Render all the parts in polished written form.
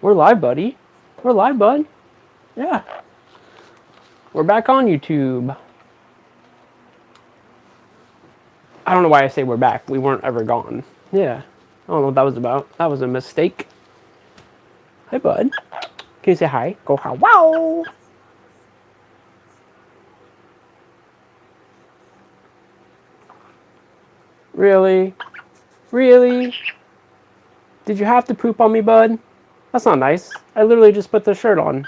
We're live, buddy. We're live, bud. Yeah. We're back on YouTube. I don't know why I say we're back. We weren't ever gone. Yeah. I don't know what that was about. That was a mistake. Hi, bud. Can you say hi? Go hi. Wow. Really? Really? Did you have to poop on me, bud? That's not nice. I literally just put this shirt on.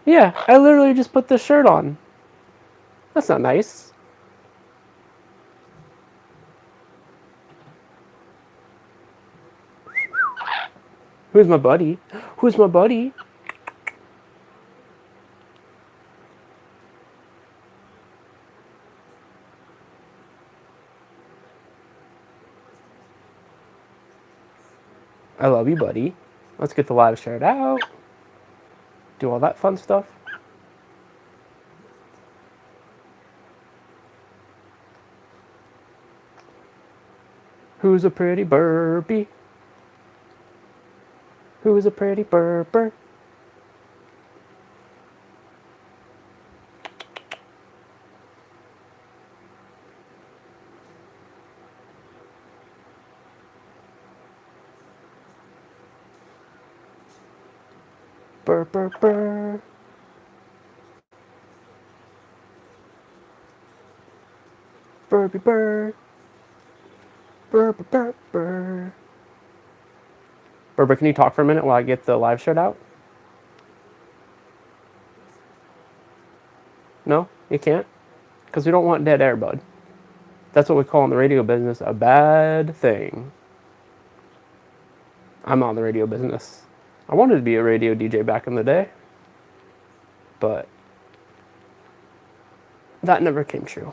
Yeah, I literally just put this shirt on. That's not nice. Who's my buddy? Who's my buddy? I love you, buddy. Let's get the live shirt out. Do all that fun stuff. Who's a pretty burpee? Who's a pretty burper? Burr, burr, burr. Burpy burr. Burr, burr, burr, burr. Burber, can you talk for a minute while I get the live shirt out? No? You can't? Because we don't want dead air, bud. That's what we call in the radio business a bad thing. I'm not in the radio business. I wanted to be a radio DJ back in the day, but that never came true.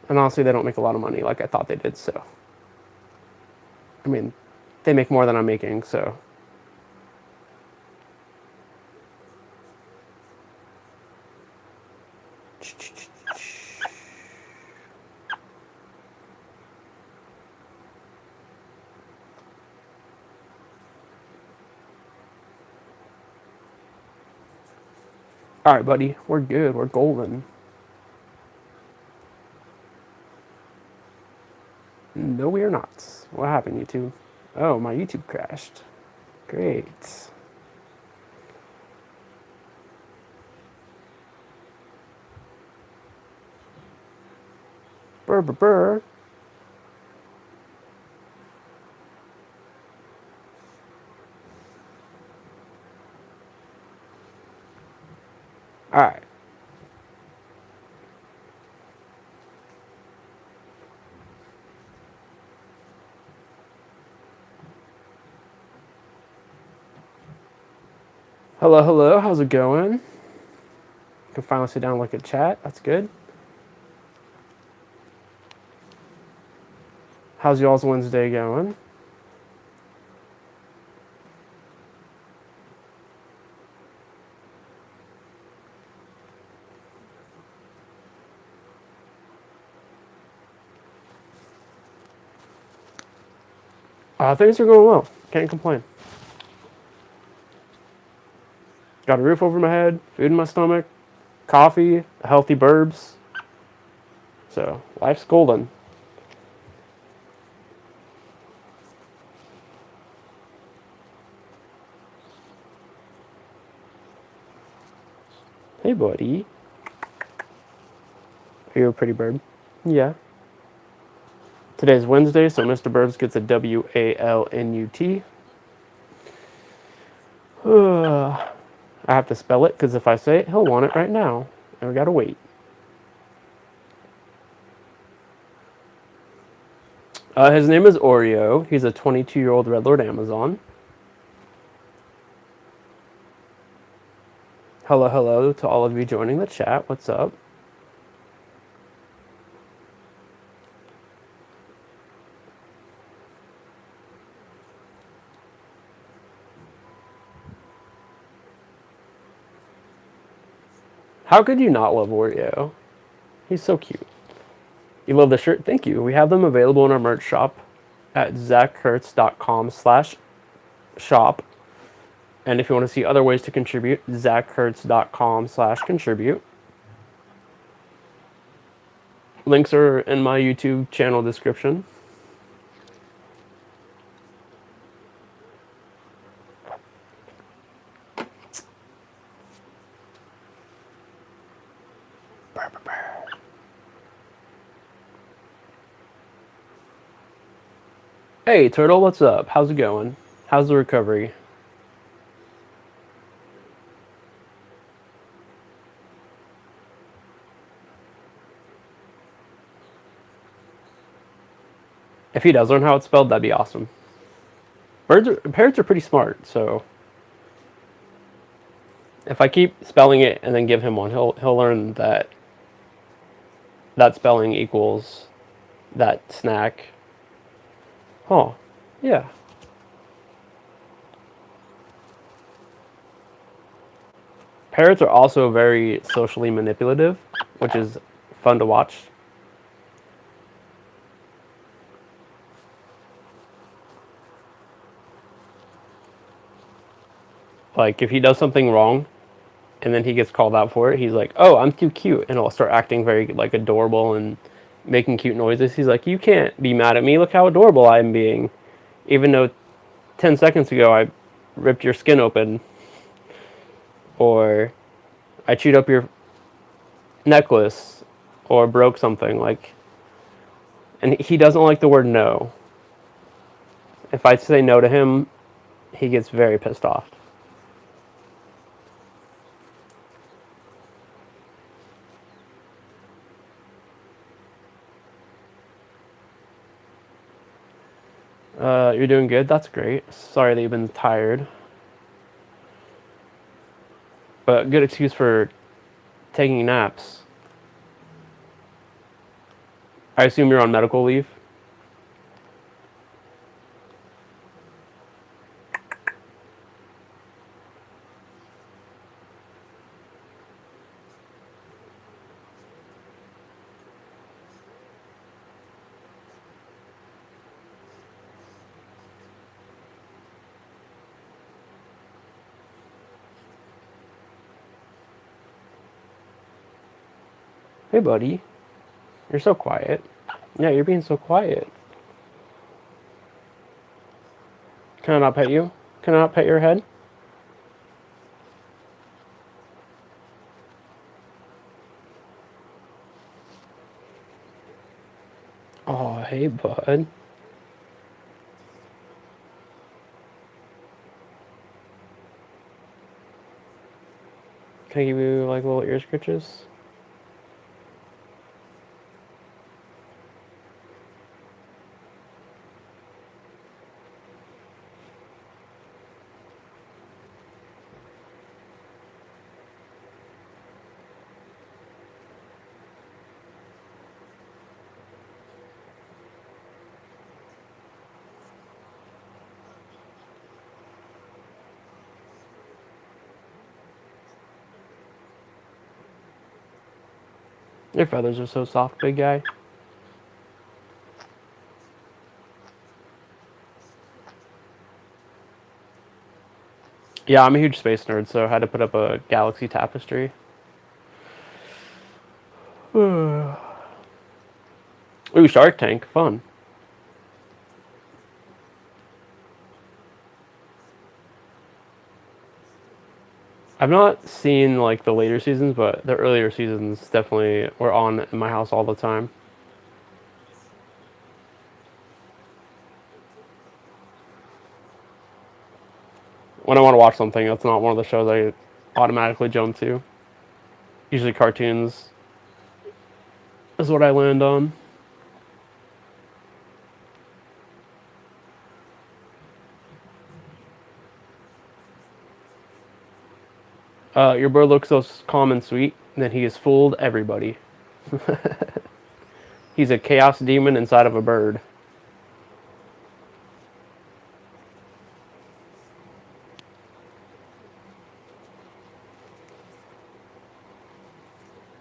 And honestly, they don't make a lot of money like I thought they did, so. I mean, they make more than I'm making, so. All right, buddy, we're good. We're golden. No, we are not. What happened, YouTube? Oh, my YouTube crashed. Great. Burr, burr, burr. All right. Hello, hello. How's it going? You can finally sit down and look at chat. That's good. How's y'all's Wednesday going? Things are going well. Can't complain. Got a roof over my head, food in my stomach, coffee, healthy burbs. So, life's golden. Hey, buddy. Are you a pretty bird? Yeah. Today's Wednesday, so Mr. Burbs gets a WALNUT. I have to spell it, because if I say it, he'll want it right now. And we gotta wait. His name is Oreo. He's a 22-year-old Red Lord Amazon. Hello, hello to all of you joining the chat. What's up? How could you not love Oreo? He's so cute. You love the shirt? Thank you. We have them available in our merch shop at zachhertz.com/shop. shop. And if you want to see other ways to contribute, zachhertz.com/contribute. Links are in my YouTube channel description. Hey, Turtle, what's up? How's it going? How's the recovery? If he does learn how it's spelled, that'd be awesome. Parrots are pretty smart, so if I keep spelling it and then give him one, he'll learn that spelling equals that snack. Oh, yeah. Parrots are also very socially manipulative, which is fun to watch. Like, if he does something wrong, and then he gets called out for it, he's like, oh, I'm too cute, and he'll start acting very, like, adorable and making cute noises. He's like, you can't be mad at me, look how adorable I'm being. Even though 10 seconds ago I ripped your skin open, or I chewed up your necklace, or broke something, like, and he doesn't like the word no. If I say no to him, he gets very pissed off. You're doing good? That's great. Sorry that you've been tired. But good excuse for taking naps. I assume you're on medical leave? Hey, buddy. You're so quiet. Yeah, you're being so quiet. Can I not pet you? Can I not pet your head? Oh, hey, bud. Can I give you, like, little ear scratches? Your feathers are so soft, big guy. Yeah, I'm a huge space nerd, so I had to put up a galaxy tapestry. Ooh, Shark Tank, fun. I've not seen, like, the later seasons, but the earlier seasons definitely were on in my house all the time. When I want to watch something, that's not one of the shows I automatically jump to. Usually cartoons is what I land on. Your bird looks so calm and sweet, and then he has fooled everybody. He's a chaos demon inside of a bird.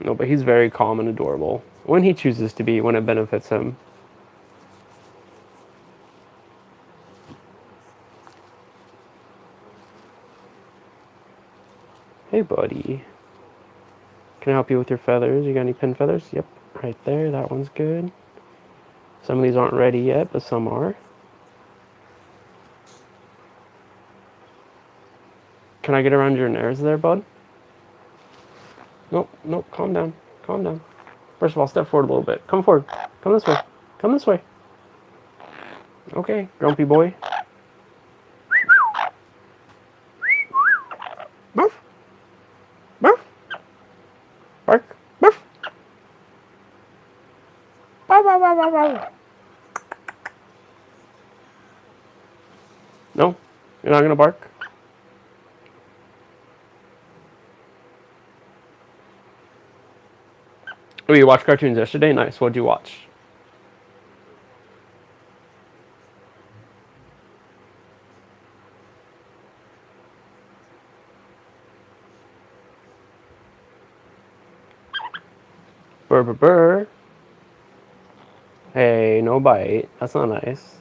No, but he's very calm and adorable. When he chooses to be, when it benefits him. Hey, buddy. Can I help you with your feathers? You got any pin feathers? Yep, right there. That one's good. Some of these aren't ready yet, but some are. Can I get around your nose there, bud? Nope, nope. Calm down. Calm down. First of all, step forward a little bit. Come forward. Come this way. Come this way. Okay, grumpy boy. Move. Move. Bark. Move. Bow, bow, bow, bow, bow. No, you're not gonna bark. Oh, you watched cartoons yesterday? Nice. What'd you watch? Burr, burr, burr. Hey, no bite. That's not nice.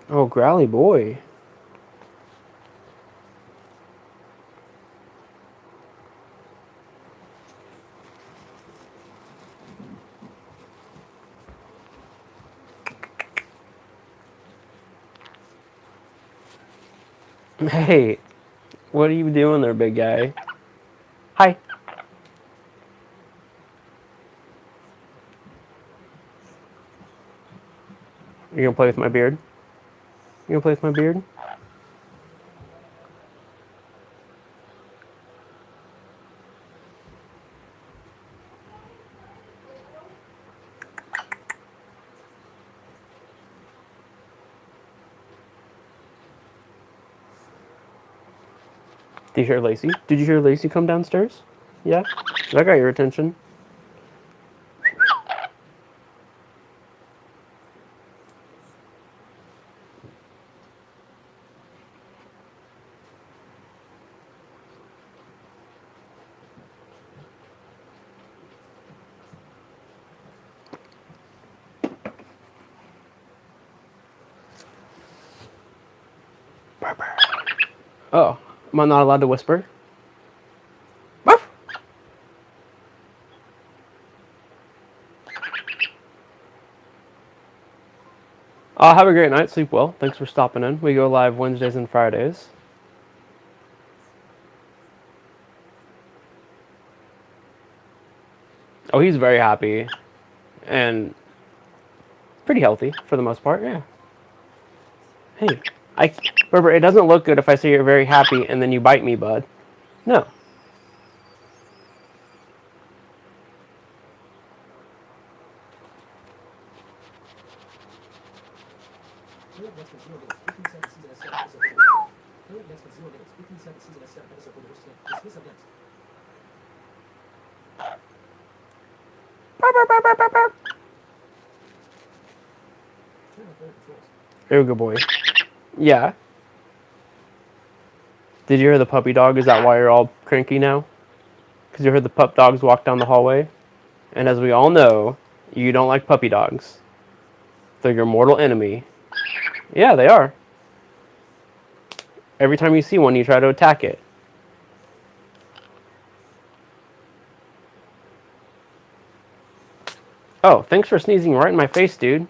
Oh, growly boy. Hey, what are you doing there, big guy? Hi. You gonna play with my beard? You gonna play with my beard? Did you hear Lacey? Did you hear Lacey come downstairs? Yeah? That got your attention. Oh, am I not allowed to whisper? Ruff! Have a great night. Sleep well. Thanks for stopping in. We go live Wednesdays and Fridays. Oh, he's very happy and pretty healthy for the most part. Yeah. Hey, Berber, it doesn't look good if I say you're very happy and then you bite me, bud. No. You're a good boy. Yeah. Did you hear the puppy dog? Is that why you're all cranky now? Because you heard the pup dogs walk down the hallway? And as we all know, you don't like puppy dogs. They're your mortal enemy. Yeah, they are. Every time you see one, you try to attack it. Oh, thanks for sneezing right in my face, dude.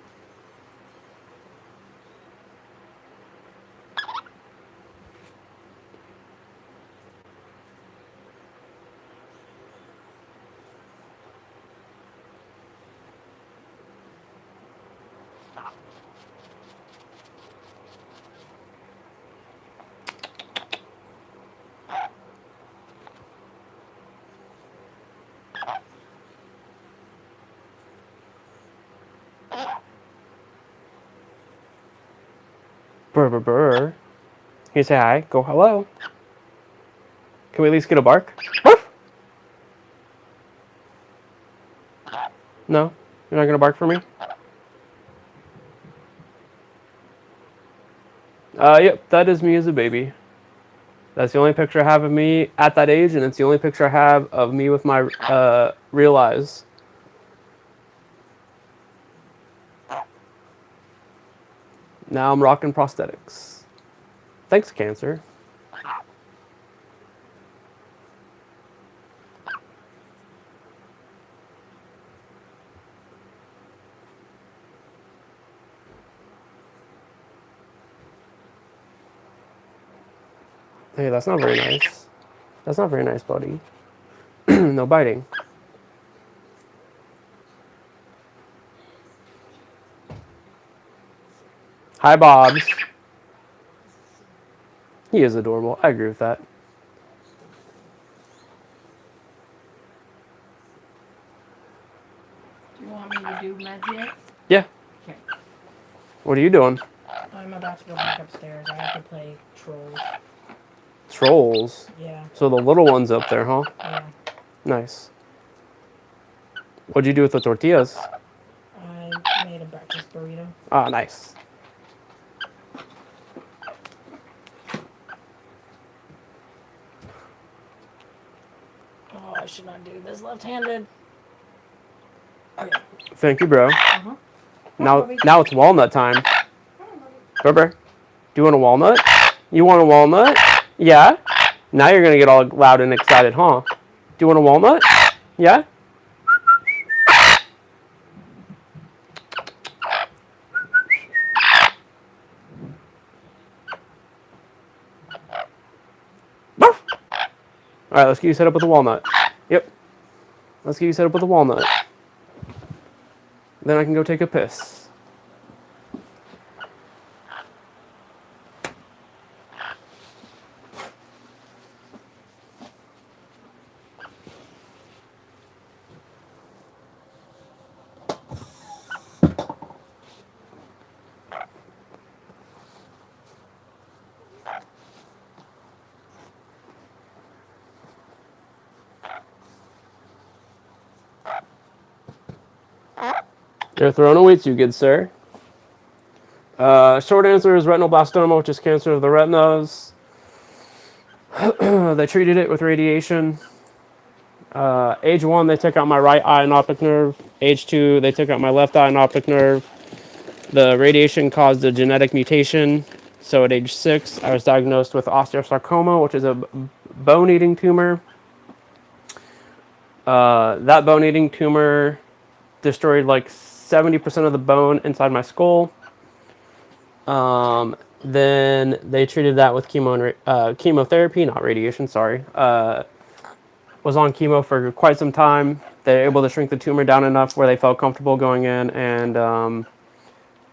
Brr, brr, brr. Can you say hi? Go hello. Can we at least get a bark? Woof! No? You're not going to bark for me? Yep, that is me as a baby. That's the only picture I have of me at that age, and it's the only picture I have of me with my real eyes. Now I'm rocking prosthetics. Thanks, cancer. Hey, that's not very nice. That's not very nice, buddy. No biting. Hi, Bobs. He is adorable. I agree with that. Do you want me to do meds yet? Yeah. Okay. What are you doing? I'm about to go back upstairs. I have to play Trolls. Trolls. Yeah. So the little one's up there, huh? Yeah. Nice. What'd you do with the tortillas? I made a breakfast burrito. Ah, nice. Oh, I should not do this left-handed. Okay. Thank you, bro. Uh-huh. Now it's walnut time. Berber, do you want a walnut? You want a walnut? Yeah? Now you're gonna get all loud and excited, huh? Do you want a walnut? Yeah? Barf! Alright, let's get you set up with a walnut. Yep. Let's get you set up with a walnut. Then I can go take a piss. Your throne awaits you, good sir. Short answer is retinoblastoma, which is cancer of the retinas. They treated it with radiation. Age 1, they took out my right eye and optic nerve. Age 2, they took out my left eye and optic nerve. The radiation caused a genetic mutation. So at age 6, I was diagnosed with osteosarcoma, which is a bone-eating tumor. That bone-eating tumor destroyed like 70% of the bone inside my skull. Then they treated that with chemotherapy, not radiation, sorry. Was on chemo for quite some time. They were able to shrink the tumor down enough where they felt comfortable going in and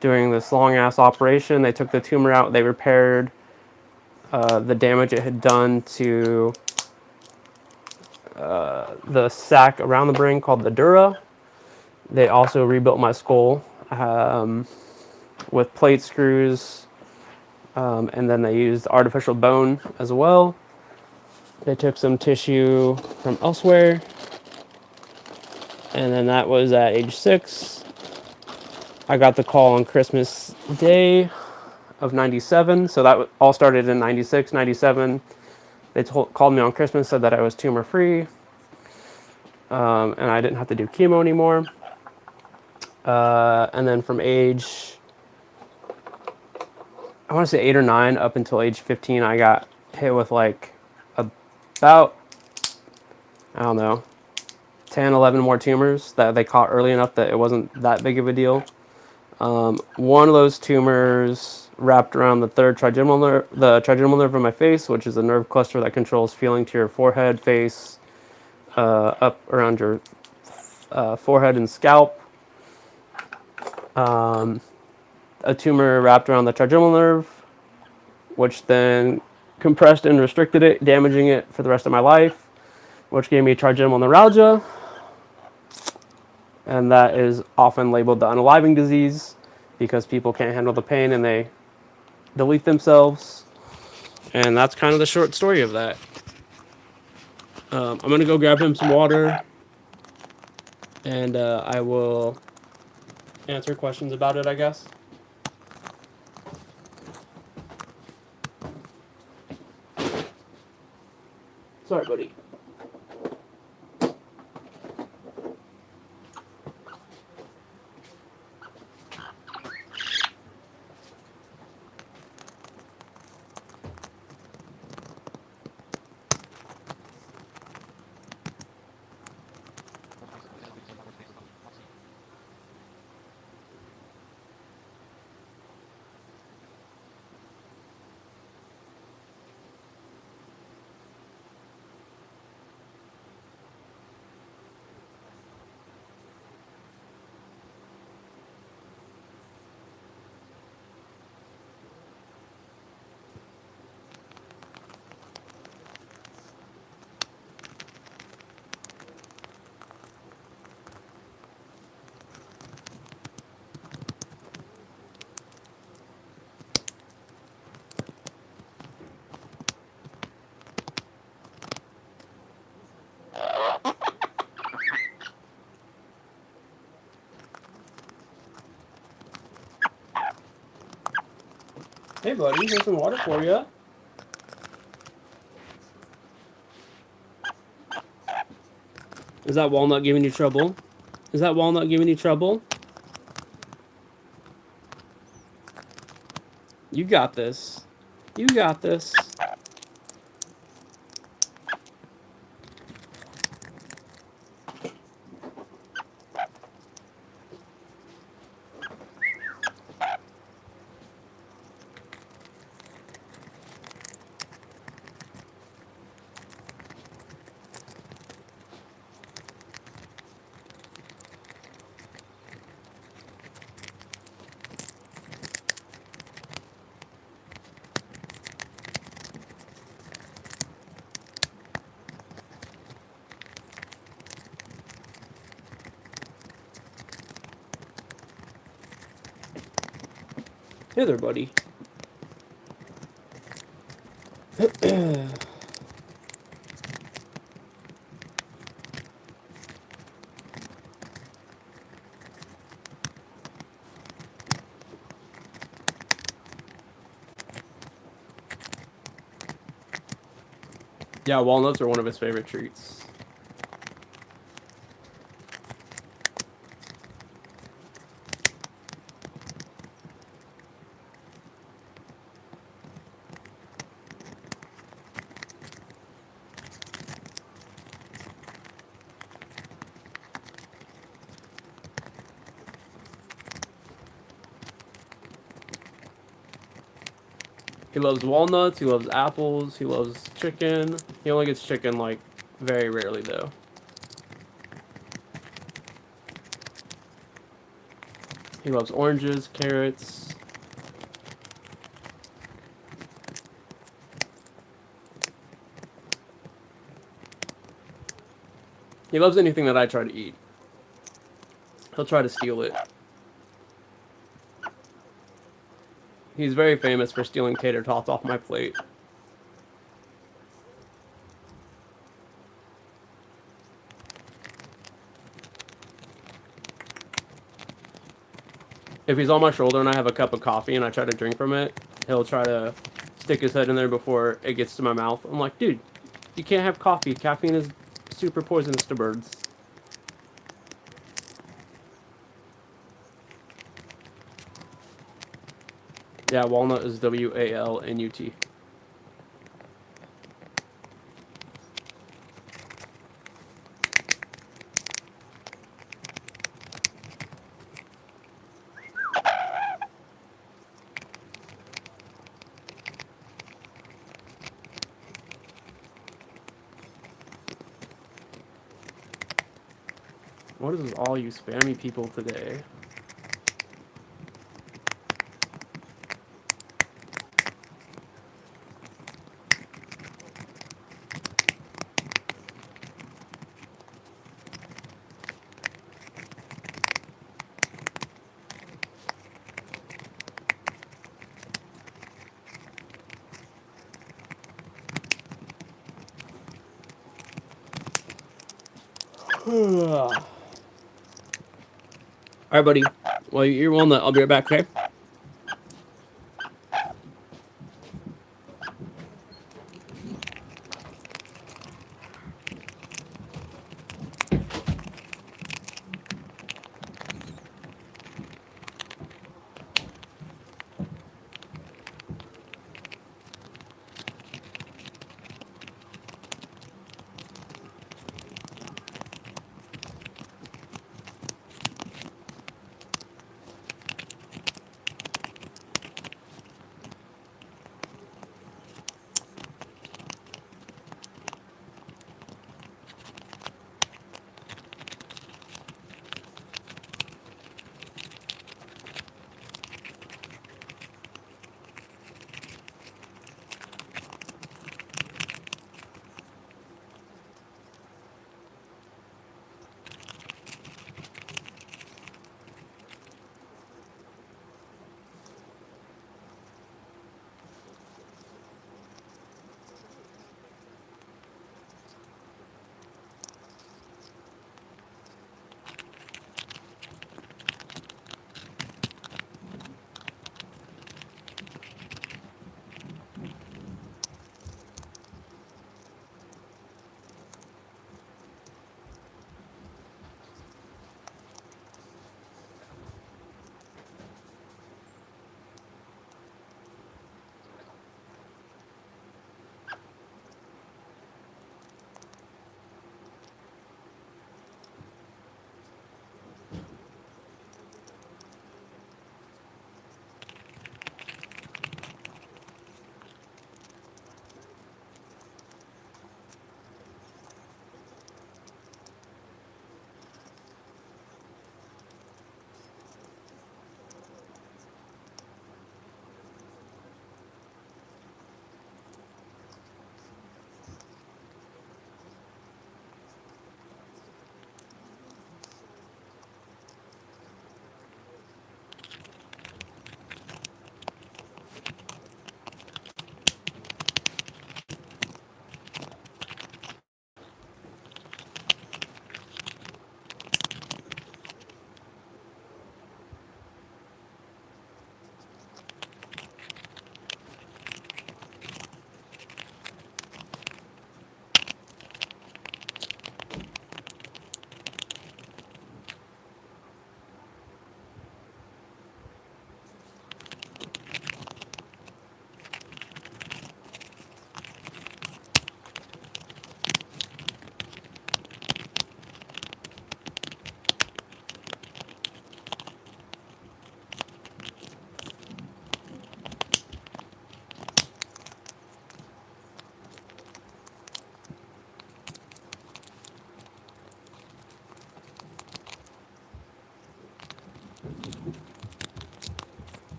doing this long-ass operation. They took the tumor out. They repaired the damage it had done to the sac around the brain called the dura. They also rebuilt my skull with plate screws, and then they used artificial bone as well. They took some tissue from elsewhere, and then that was at age 6. I got the call on Christmas Day of 97, so that all started in 96, 97. They called me on Christmas, said that I was tumor-free, and I didn't have to do chemo anymore. And then from age, I want to say 8 or 9 up until age 15, I got hit with like about, I don't know, 10, 11 more tumors that they caught early enough that it wasn't that big of a deal. One of those tumors wrapped around the trigeminal nerve in my face, which is a nerve cluster that controls feeling to your forehead, face, up around your forehead and scalp. A tumor wrapped around the trigeminal nerve, which then compressed and restricted it, damaging it for the rest of my life, which gave me trigeminal neuralgia. And that is often labeled the unaliving disease because people can't handle the pain and they delete themselves. And that's kind of the short story of that. I'm going to go grab him some water, and I will answer questions about it, I guess. Sorry, buddy. Hey, buddy, here's some water for you. Is that walnut giving you trouble? Is that walnut giving you trouble? You got this. You got this. Hey there, buddy. Yeah, walnuts are one of his favorite treats. He loves walnuts, he loves apples, he loves chicken. He only gets chicken, like, very rarely, though. He loves oranges, carrots. He loves anything that I try to eat. He'll try to steal it. He's very famous for stealing tater tots off my plate. If he's on my shoulder and I have a cup of coffee and I try to drink from it, he'll try to stick his head in there before it gets to my mouth. I'm like, dude, you can't have coffee. Caffeine is super poisonous to birds. Yeah, walnut is WALNUT. What is all you spammy people today? Alright, buddy. Well, you're walnut. I'll be right back, okay?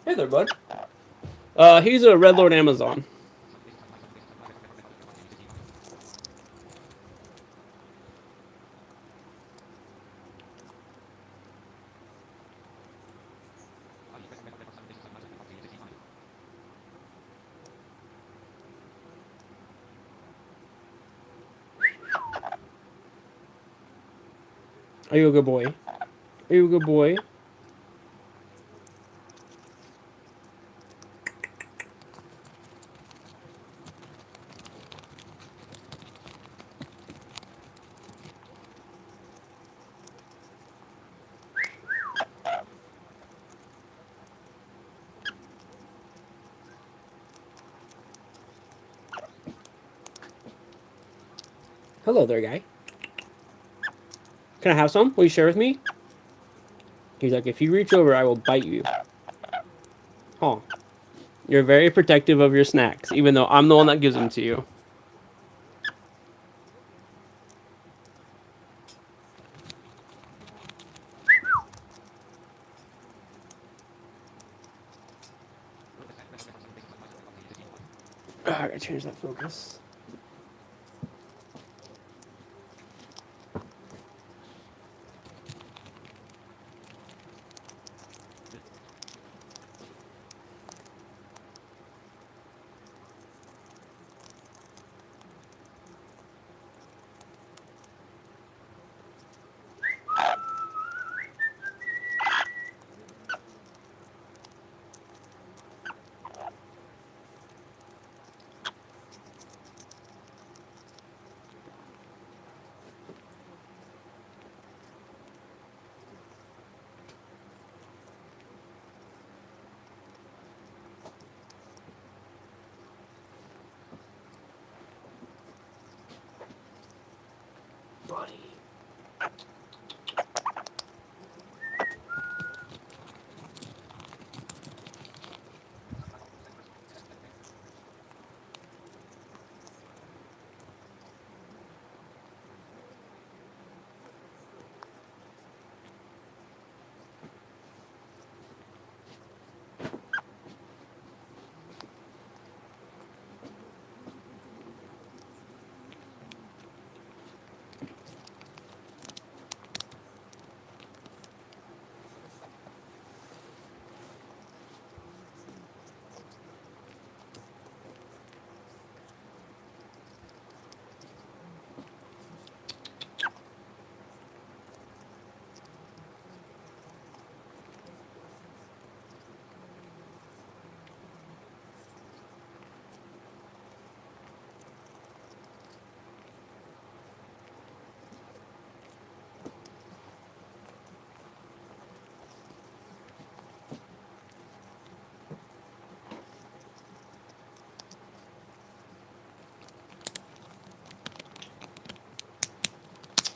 Hey there, bud. He's a Red Lord Amazon. Are you a good boy? Are you a good boy? Hello there, guy. Can I have some? Will you share with me? He's like, if you reach over, I will bite you. Huh. You're very protective of your snacks, even though I'm the one that gives them to you. I gotta change that focus. Buddy.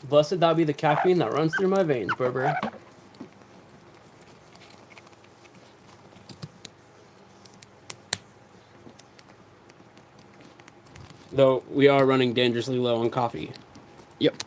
Blessed thou be the caffeine that runs through my veins, Berber. Though we are running dangerously low on coffee. Yep.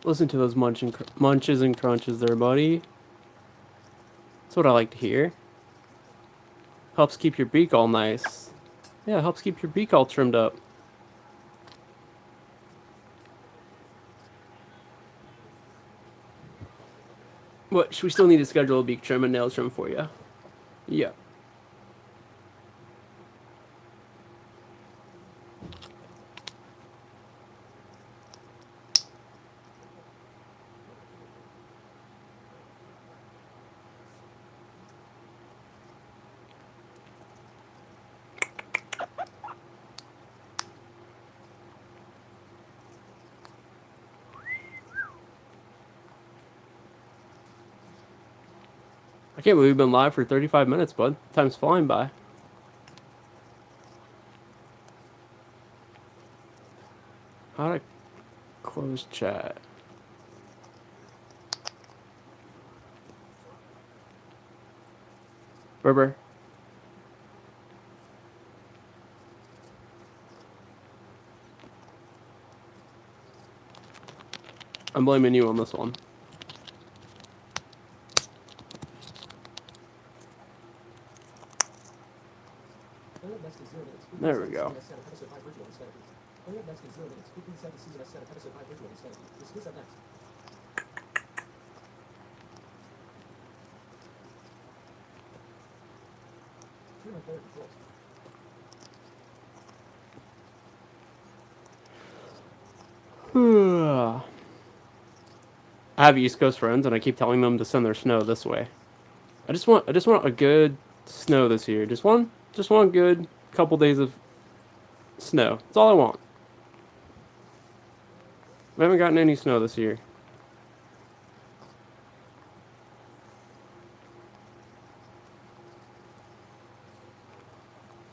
Listen to those munches and crunches there, buddy. That's what I like to hear. Helps keep your beak all nice. Yeah, helps keep your beak all trimmed up. What, should we still need to schedule a beak trim and nail trim for you? Yeah. I can't believe we've been live for 35 minutes, bud. Time's flying by. How do I close chat? Berber. I'm blaming you on this one. There we go. I have East Coast friends, and I keep telling them to send their snow this way. I just want a good snow this year. Just one good couple days of snow. That's all I want. We haven't gotten any snow this year.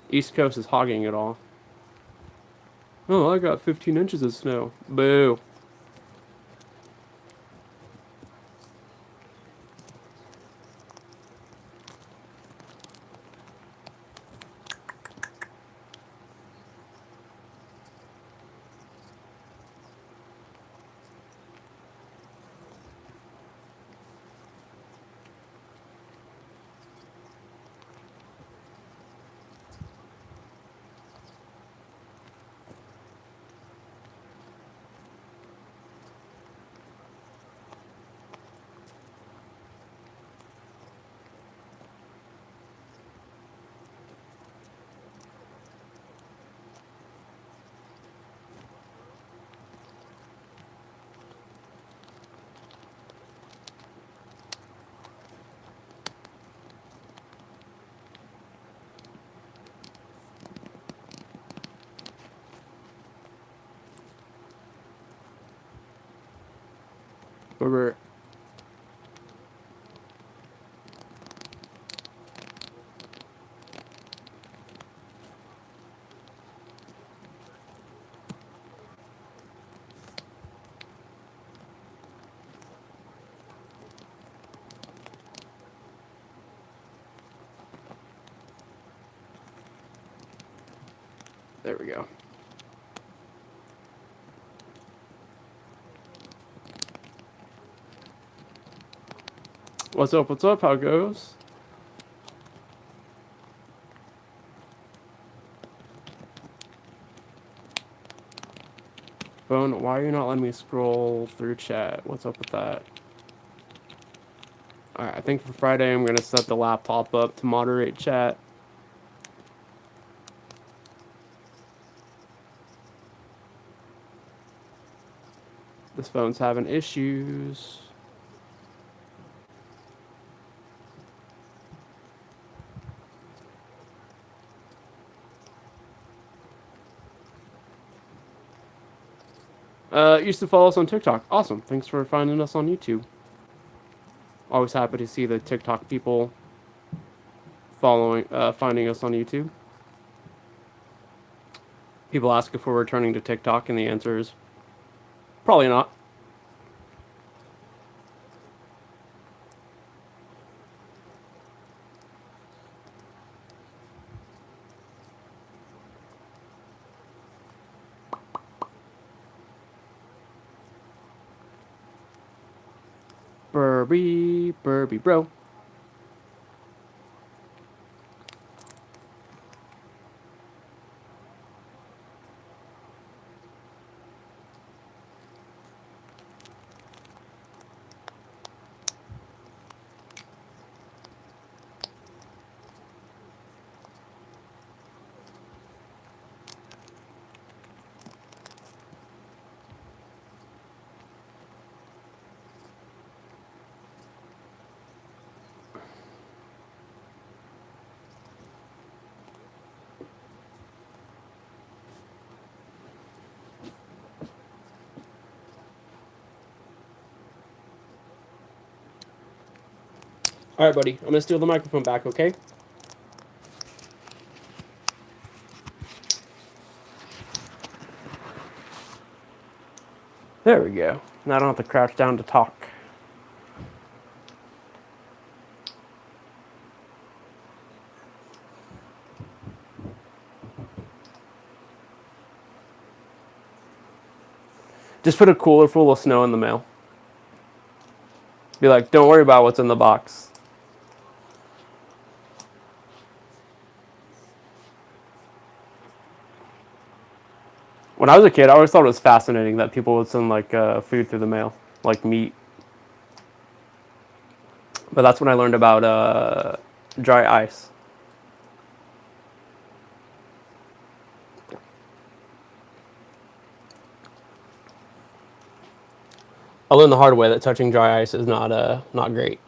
East Coast is hogging it all. Oh, I got 15 inches of snow. Boo. We're There we go. What's up? What's up? How goes? Phone, why are you not letting me scroll through chat? What's up with that? Alright, I think for Friday I'm going to set the laptop up to moderate chat. This phone's having issues. Used to follow us on TikTok. Awesome. Thanks for finding us on YouTube. Always happy to see the TikTok people finding us on YouTube. People ask if we're returning to TikTok, and the answer is probably not. Burby, Burby, bro. All right, buddy. I'm gonna steal the microphone back, okay? There we go. Now I don't have to crouch down to talk. Just put a cooler full of snow in the mail. Be like, don't worry about what's in the box. When I was a kid, I always thought it was fascinating that people would send like food through the mail, like meat. But that's when I learned about dry ice. I learned the hard way that touching dry ice is not great.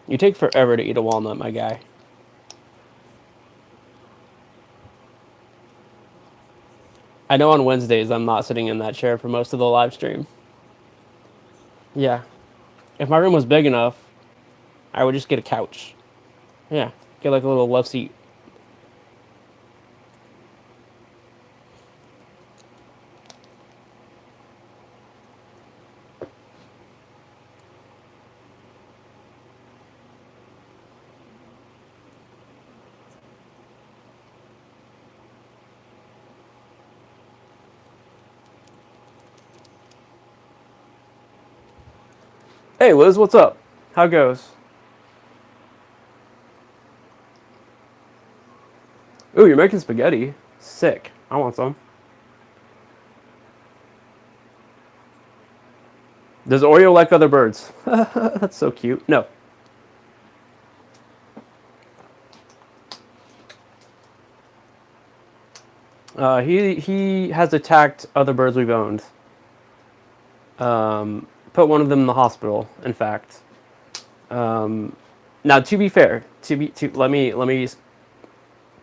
You take forever to eat a walnut, my guy. I know on Wednesdays I'm not sitting in that chair for most of the live stream. Yeah. If my room was big enough, I would just get a couch. Yeah. Get like a little love seat. Hey Liz, what's up? How goes? Ooh, you're making spaghetti. Sick. I want some. Does Oreo like other birds? That's so cute. No. He has attacked other birds we've owned. Put one of them in the hospital. In fact. Now, to be fair, let me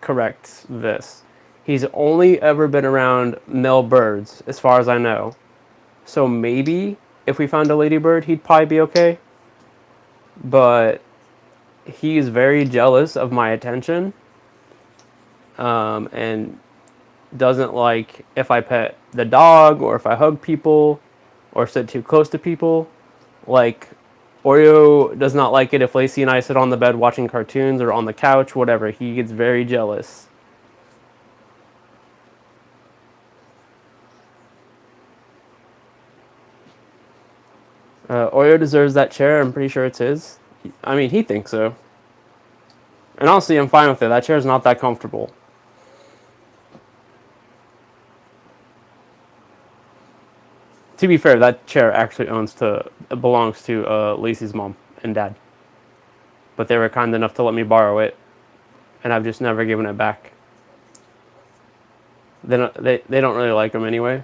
correct this. He's only ever been around male birds, as far as I know. So maybe if we found a ladybird, he'd probably be okay. But he's very jealous of my attention, and doesn't like if I pet the dog or if I hug people or sit too close to people. Like, Oreo does not like it if Lacey and I sit on the bed watching cartoons or on the couch, whatever. He gets very jealous. Oreo deserves that chair. I'm pretty sure it's his. I mean, he thinks so. And honestly, I'm fine with it. That chair's not that comfortable. To be fair, that chair actually belongs to Lacey's mom and dad. But they were kind enough to let me borrow it, and I've just never given it back. They don't really like them anyway.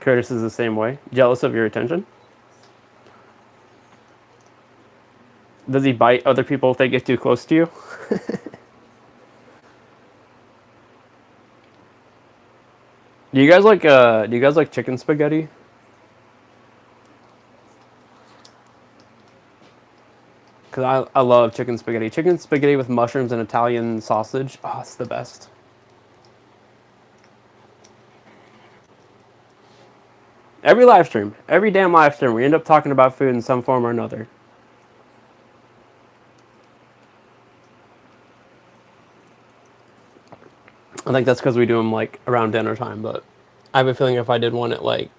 Curtis is the same way. Jealous of your attention. Does he bite other people if they get too close to you? Do you guys like chicken spaghetti? Because I love chicken spaghetti. Chicken spaghetti with mushrooms and Italian sausage. Oh, it's the best. Every live stream, every damn live stream, we end up talking about food in some form or another. I think that's because we do them like around dinner time, but I have a feeling if I did one at like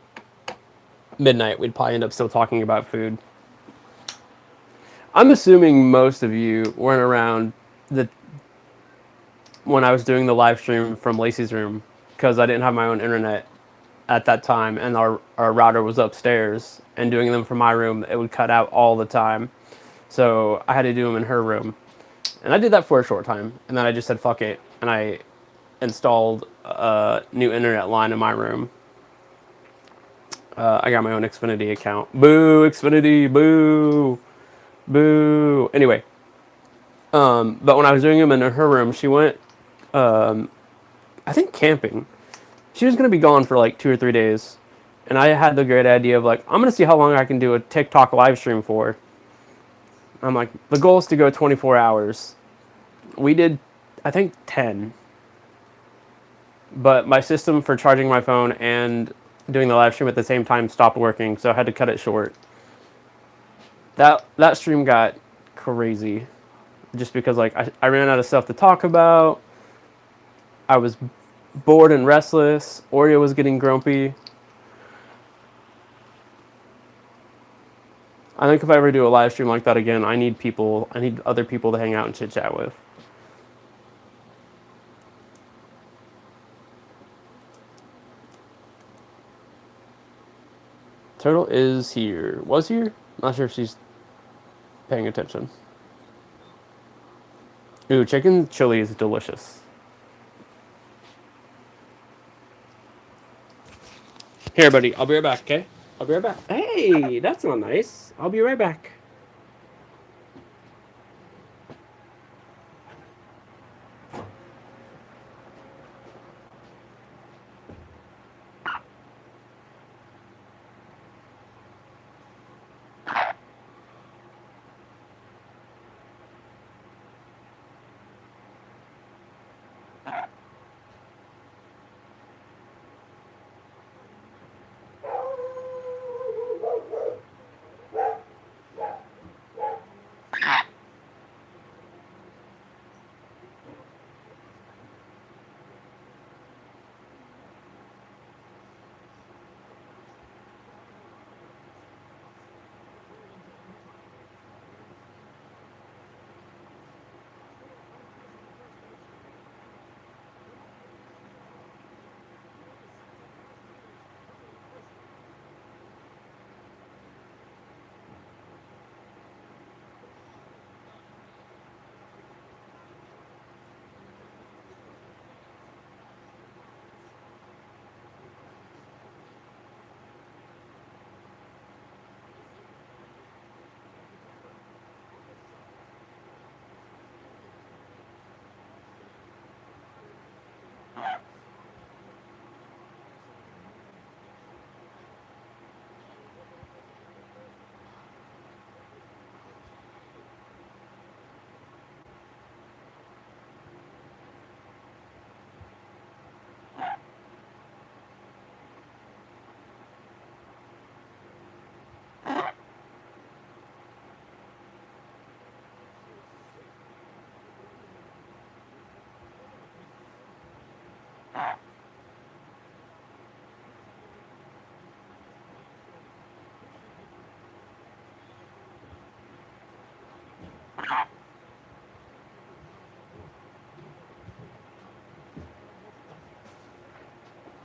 midnight, we'd probably end up still talking about food. I'm assuming most of you weren't around the when I was doing the live stream from Lacey's room because I didn't have my own internet at that time, and our router was upstairs. And doing them from my room, it would cut out all the time, so I had to do them in her room. And I did that for a short time, and then I just said fuck it, and I installed a new internet line in my room. I got my own Xfinity account. Boo, Xfinity, boo, boo. Anyway, but when I was doing them in her room, she went, I think camping. She was gonna be gone for like 2 or 3 days, and I had the great idea of like, I'm gonna see how long I can do a TikTok live stream for. I'm like, the goal is to go 24 hours. We did, I think 10. But my system for charging my phone and doing the live stream at the same time stopped working, so I had to cut it short. That stream got crazy, just because like I ran out of stuff to talk about. I was bored and restless. Oreo was getting grumpy. I think if I ever do a live stream like that again, I need people. I need other people to hang out and chit chat with. Turtle is here. Was here? Not sure if she's paying attention. Ooh, chicken chili is delicious. Here, buddy. I'll be right back, okay? I'll be right back. Hey, that's not nice. I'll be right back.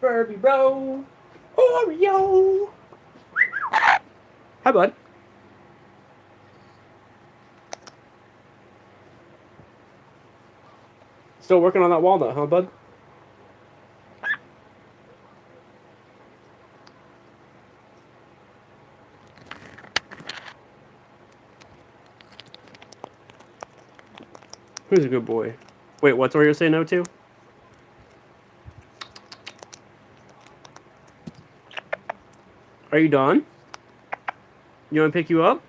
Furby bro. Oreo. Hi, bud. Still working on that walnut, huh, bud? Who's a good boy? Wait, what's Oreo say no to? Are you done? You want to pick you up?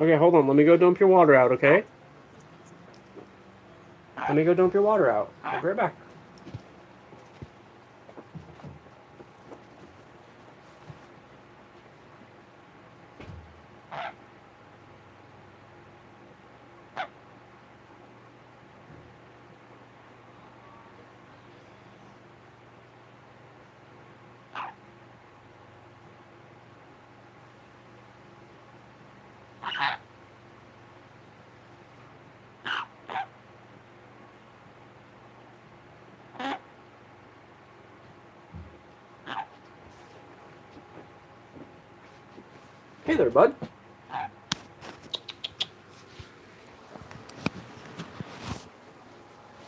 Okay, hold on. Let me go dump your water out, okay? Let me go dump your water out. I'll be right back. Hey there, bud.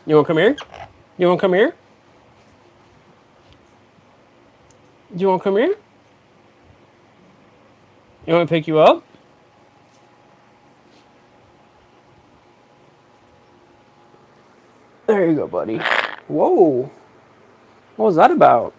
You want to come here? You want to come here? Do you want to come here? You want me to pick you up? There you go, buddy. Whoa. What was that about?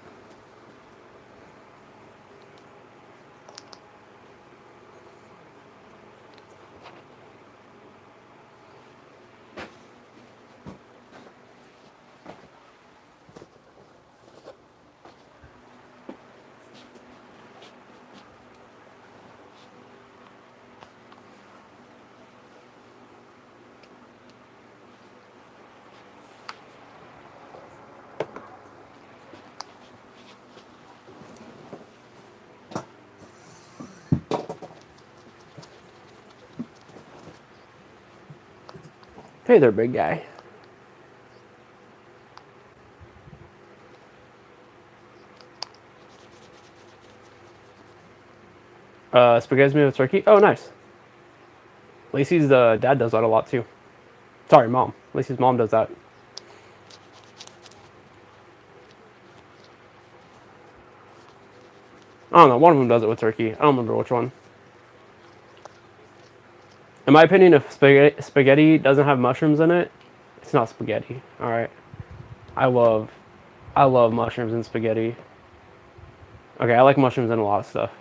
Hey there, big guy. Spaghetti with turkey. Oh, nice. Lacey's dad does that a lot too. Sorry, mom. Lacey's mom does that. I don't know. One of them does it with turkey. I don't remember which one. In my opinion, if spaghetti doesn't have mushrooms in it, it's not spaghetti. All right. I love mushrooms in spaghetti. Okay, I like mushrooms in a lot of stuff.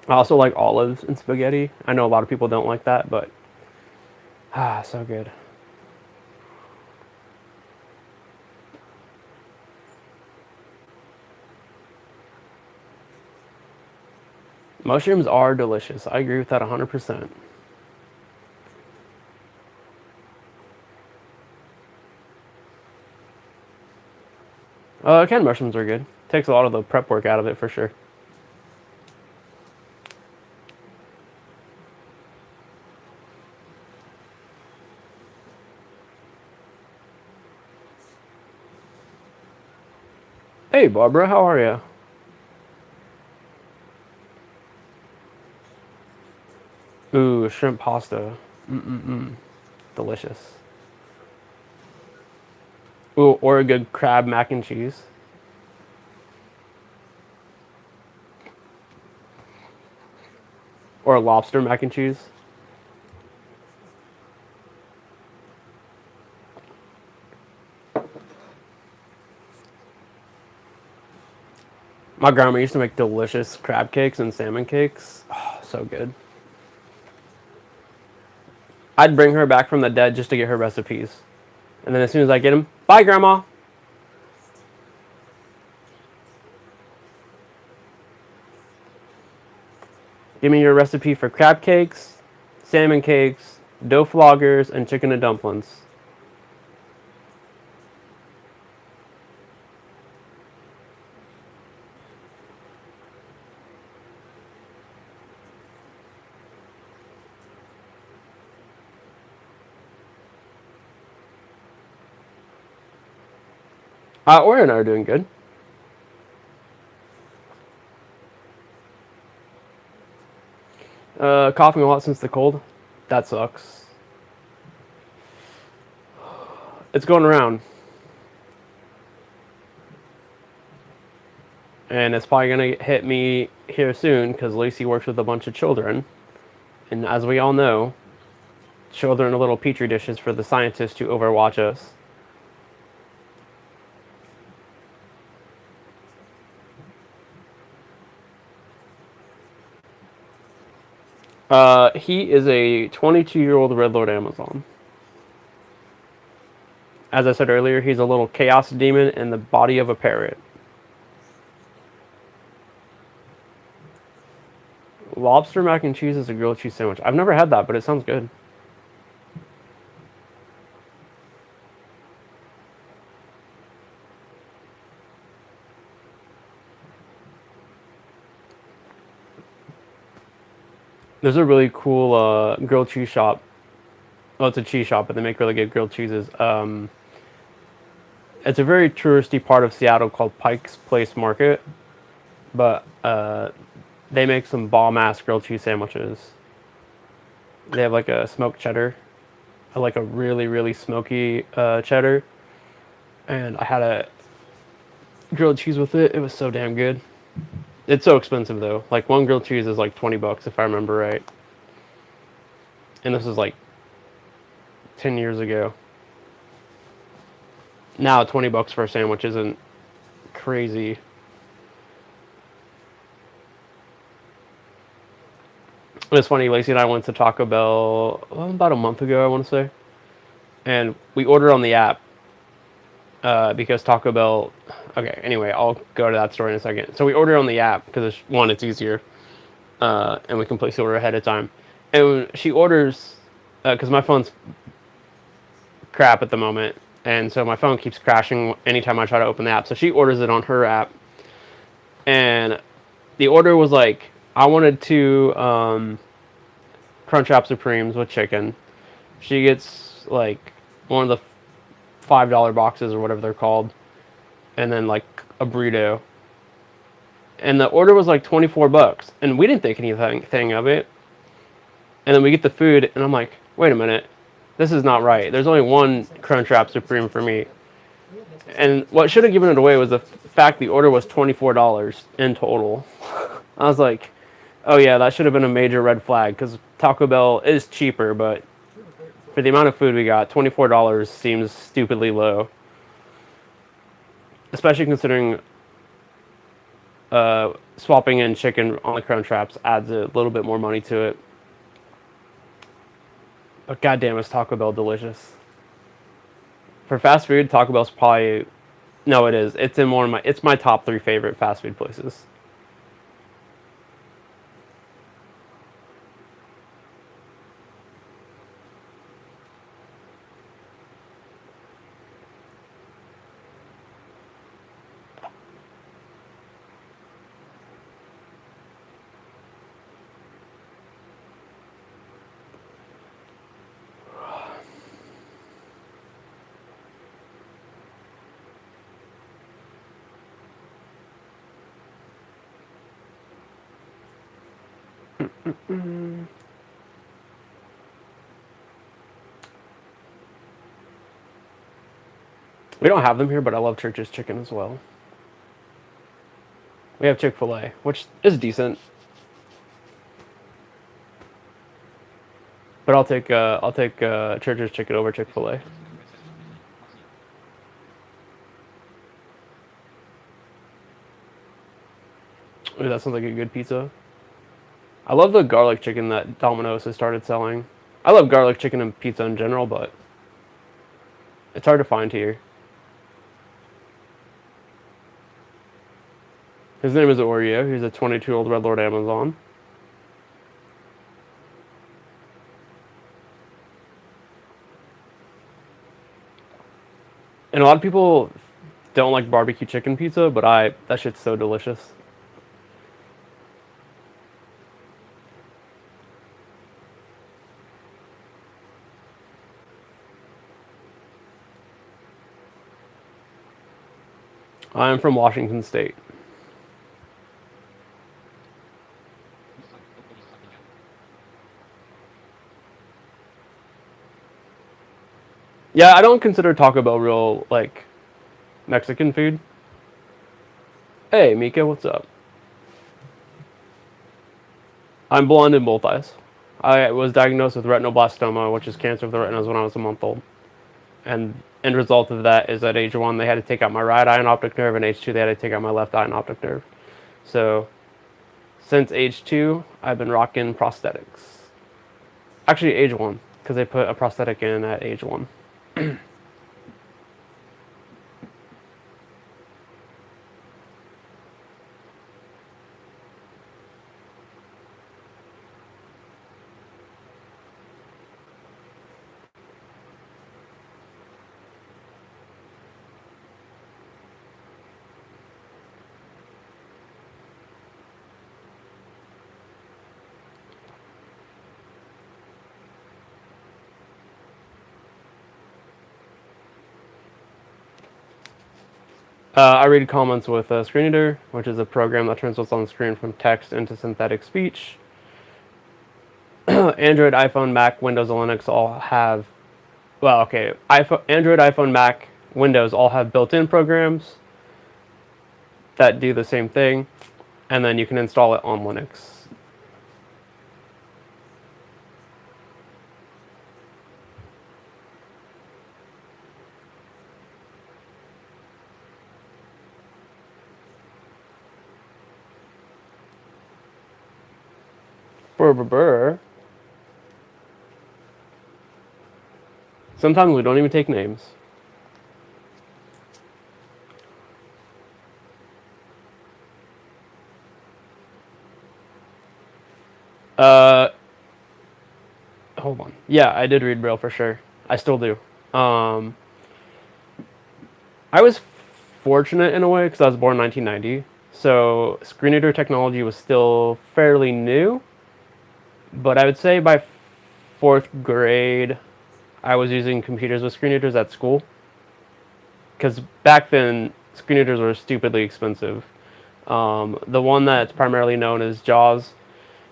I also like olives in spaghetti. I know a lot of people don't like that, but so good. Mushrooms are delicious. I agree with that 100%. Canned mushrooms are good. Takes a lot of the prep work out of it for sure. Hey, Barbara, how are you? Ooh, shrimp pasta. Delicious. Ooh, or a good crab mac and cheese. Or a lobster mac and cheese. My grandma used to make delicious crab cakes and salmon cakes. Oh, so good. I'd bring her back from the dead just to get her recipes. And then as soon as I get them, bye, Grandma. Give me your recipe for crab cakes, salmon cakes, dough floggers, and chicken and dumplings. Ori and I are doing good. Coughing a lot since the cold. That sucks. It's going around. And it's probably going to hit me here soon because Lacey works with a bunch of children. And as we all know, children are little petri dishes for the scientists to overwatch us. He is a 22-year-old Red Lord Amazon. As I said earlier, he's a little chaos demon in the body of a parrot. Lobster mac and cheese is a grilled cheese sandwich. I've never had that, but it sounds good. There's a really cool grilled cheese shop. Oh, it's a cheese shop, but they make really good grilled cheeses. It's a very touristy part of Seattle called Pike's Place Market, but they make some bomb-ass grilled cheese sandwiches. They have like a smoked cheddar, like a really, really smoky cheddar, and I had a grilled cheese with it. It was so damn good. It's so expensive though. Like one grilled cheese is like $20 if I remember right. And this is like 10 years ago. Now $20 for a sandwich isn't crazy. It's funny, Lacey and I went to Taco Bell about a month ago, I want to say. And we ordered on the app because Taco Bell... Okay, anyway, I'll go to that story in a second. So we ordered on the app because, one, it's easier. And we can place the order ahead of time. And she orders... Because my phone's crap at the moment. And so my phone keeps crashing anytime I try to open the app. So she orders it on her app. And the order was like, I wanted two Crunchwrap Supremes with chicken. She gets like one of the $5 boxes or whatever they're called. And then like a burrito. And the order was like $24. And we didn't think anything of it. And then we get the food and I'm like, wait a minute. This is not right. There's only one Crunchwrap Supreme for me. And what should have given it away was the fact the order was $24 in total. I was like, oh yeah, that should have been a major red flag because Taco Bell is cheaper, but for the amount of food we got, $24 seems stupidly low. Especially considering swapping in chicken on the Crunchwraps adds a little bit more money to it. But goddamn, is Taco Bell delicious. For fast food, Taco Bell's probably... No, it is. It's in one of my... It's my top 3 favorite fast food places. We don't have them here, but I love Church's Chicken as well. We have Chick-fil-A, which is decent. But I'll take Church's Chicken over Chick-fil-A. Ooh, that sounds like a good pizza. I love the garlic chicken that Domino's has started selling. I love garlic chicken and pizza in general, but it's hard to find here. His name is Oreo. He's a 22-year-old Red Lord Amazon. And a lot of people don't like barbecue chicken pizza, but that shit's so delicious. I'm from Washington State. Yeah, I don't consider Taco Bell real, like, Mexican food. Hey, Mika, what's up? I'm blonde in both eyes. I was diagnosed with retinoblastoma, which is cancer of the retinas, when I was a month old. And end result of that is at age 1, they had to take out my right eye and optic nerve, and age 2, they had to take out my left eye and optic nerve. So, since age 2, I've been rocking prosthetics. Actually, age 1, because they put a prosthetic in at age 1. I read comments with Screen Eater, which is a program that turns what's on the screen from text into synthetic speech. Android, iPhone, Mac, Windows, and Linux all have, well, okay, Android, iPhone, Mac, Windows all have built-in programs that do the same thing, and then you can install it on Linux. Brr, brr, brr. Sometimes we don't even take names. Uh, Hold on. Yeah, I did read Braille for sure. I still do. I was fortunate in a way because I was born in 1990, so screen reader technology was still fairly new. But I would say by fourth grade, I was using computers with screen readers at school. Because back then, screen readers were stupidly expensive. The one that's primarily known as JAWS,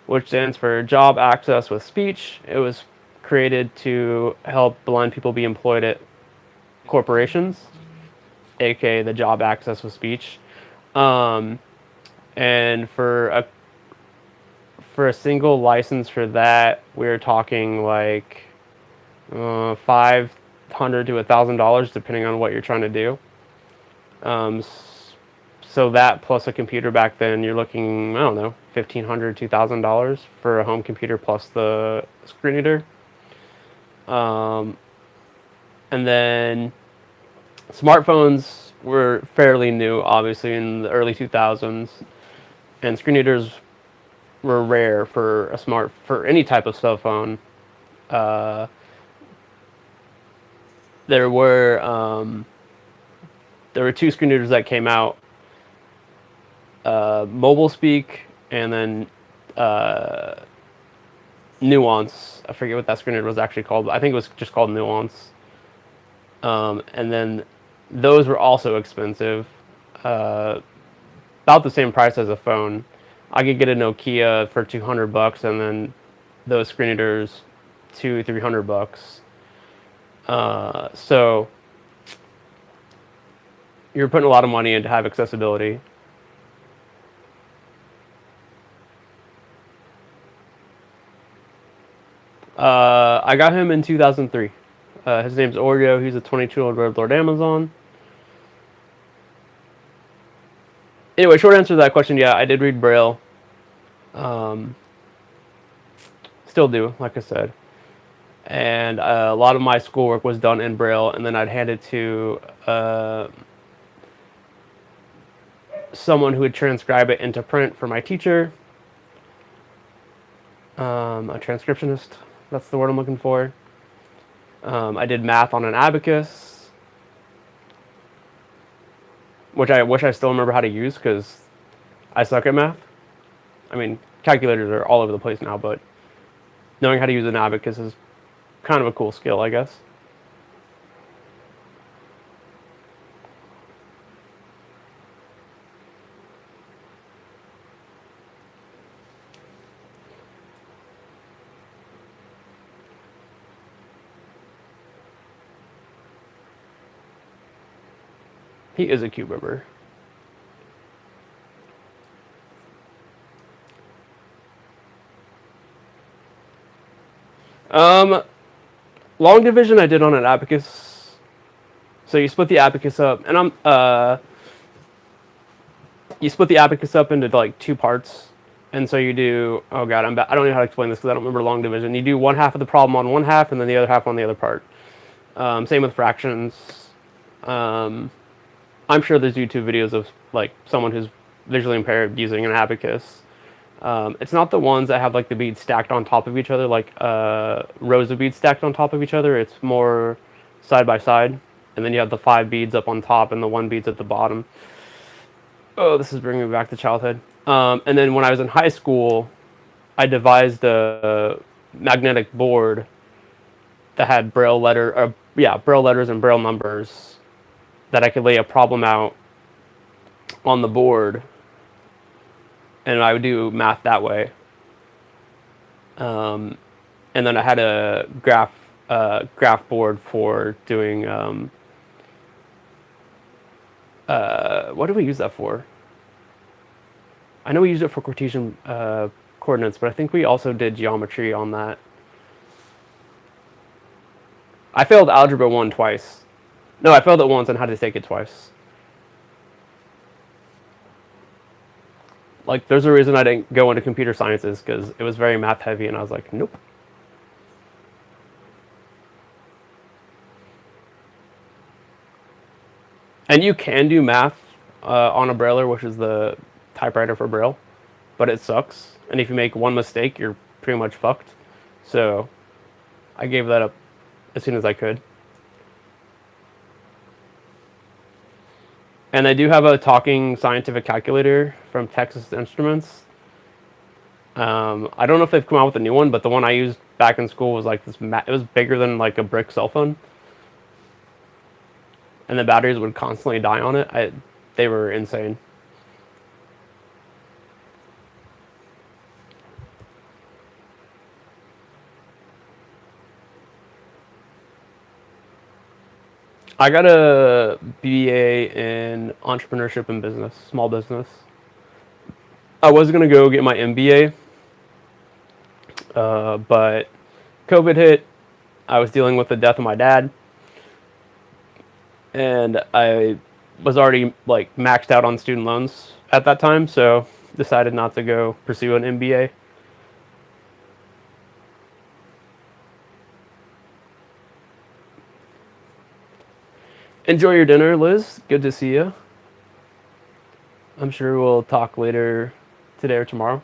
which stands for Job Access with Speech. It was created to help blind people be employed at corporations, aka the Job Access with Speech. And for a single license for that, we're talking like $500 to $1,000, depending on what you're trying to do. So that plus a computer back then, you're looking, I don't know, $1,500, $2,000 for a home computer plus the screen reader. And then smartphones were fairly new, obviously, in the early 2000s, and screen readers were rare for for any type of cell phone. There were two screen readers that came out, Mobile Speak, and then Nuance. I forget what that screen reader was actually called, but I think it was just called Nuance. And then those were also expensive, about the same price as a phone. I could get a Nokia for $200, and then those screen readers $200-300. So you're putting a lot of money in to have accessibility. I got him in 2003. His name's Oreo. He's a 22-year-old Red Lord Amazon. Anyway, short answer to that question, yeah, I did read Braille. Still do, like I said. And a lot of my schoolwork was done in Braille, and then I'd hand it to someone who would transcribe it into print for my teacher. A transcriptionist, that's the word I'm looking for. I did math on an abacus, which I wish I still remember how to use because I suck at math. I mean, calculators are all over the place now, but knowing how to use an abacus is kind of a cool skill, I guess. He is a cube ripper. Um, long division I did on an abacus. So you split the abacus up, and you split the abacus up into like two parts. And so you do, oh god, I don't know how to explain this because I don't remember long division. You do one half of the problem on one half and then the other half on the other part. Same with fractions. I'm sure there's YouTube videos of like someone who's visually impaired using an abacus. It's not the ones that have like the beads stacked on top of each other, like rows of beads stacked on top of each other. It's more side by side, and then you have the 5 beads up on top and the 1 beads at the bottom. Oh, this is bringing me back to childhood. And then when I was in high school, I devised a magnetic board that had braille letters and braille numbers that I could lay a problem out on the board, and I would do math that way. And then I had a graph board for doing what do we use that for? I know we used it for Cartesian coordinates, but I think we also did geometry on that. I failed Algebra 1 twice. No, I failed it once and had to take it twice. Like, there's a reason I didn't go into computer sciences, because it was very math heavy, and I was like, nope. And you can do math on a Brailler, which is the typewriter for Braille, but it sucks. And if you make one mistake, you're pretty much fucked. So I gave that up as soon as I could. And I do have a talking scientific calculator from Texas Instruments. I don't know if they've come out with a new one, but the one I used back in school was like this. It was bigger than like a brick cell phone, and the batteries would constantly die on it. They were insane. I got a BA in entrepreneurship and business, small business. I was gonna go get my MBA, but COVID hit. I was dealing with the death of my dad, and I was already like maxed out on student loans at that time, so decided not to go pursue an MBA. Enjoy your dinner, Liz. Good to see you. I'm sure we'll talk later today or tomorrow.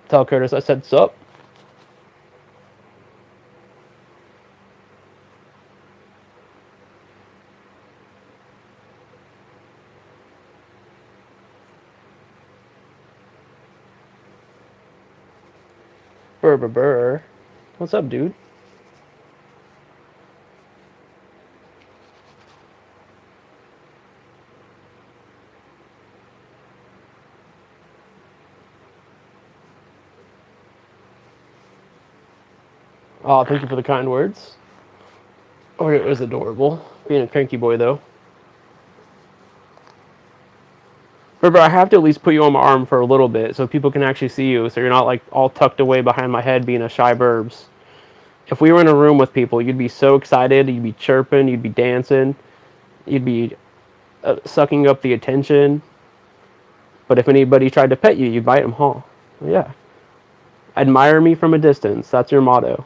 Tell Curtis I said sup. Burr, burr, burr. What's up, dude? Oh, thank you for the kind words. Oh, it was adorable. Being a cranky boy, though. Remember, I have to at least put you on my arm for a little bit so people can actually see you, so you're not like all tucked away behind my head being a shy burbs. If we were in a room with people, you'd be so excited, you'd be chirping, you'd be dancing, you'd be sucking up the attention. But if anybody tried to pet you, you'd bite them, huh? Yeah. Admire me from a distance. That's your motto.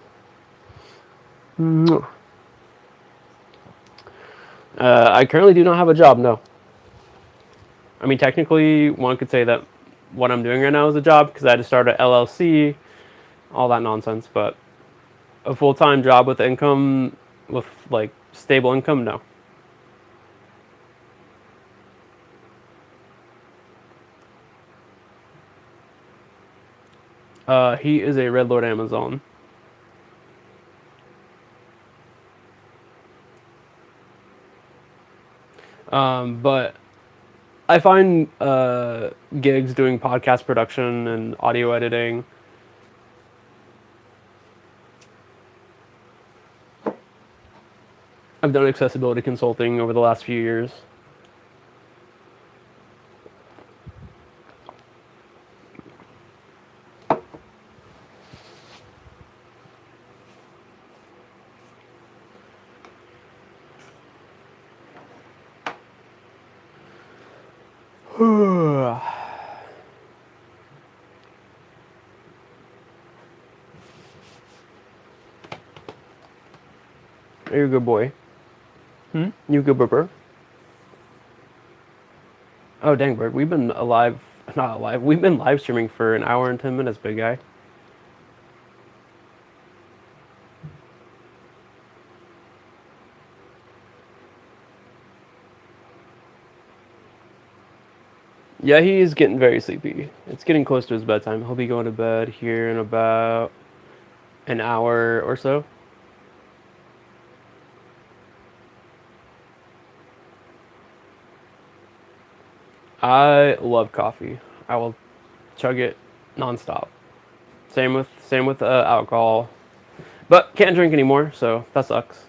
I currently do not have a job, no. I mean, technically, one could say that what I'm doing right now is a job because I had to start an LLC, all that nonsense. But a full-time job with income, with like stable income, no. He is a Red Lord Amazon. But I find gigs doing podcast production and audio editing. I've done accessibility consulting over the last few years. You're a good boy. You a good bird. Oh, dang, bird. We've been alive. Not alive. We've been live streaming for an hour and 10 minutes, big guy. Yeah, he is getting very sleepy. It's getting close to his bedtime. He'll be going to bed here in about an hour or so. I love coffee. I will chug it nonstop. Same with alcohol, but can't drink anymore, so that sucks.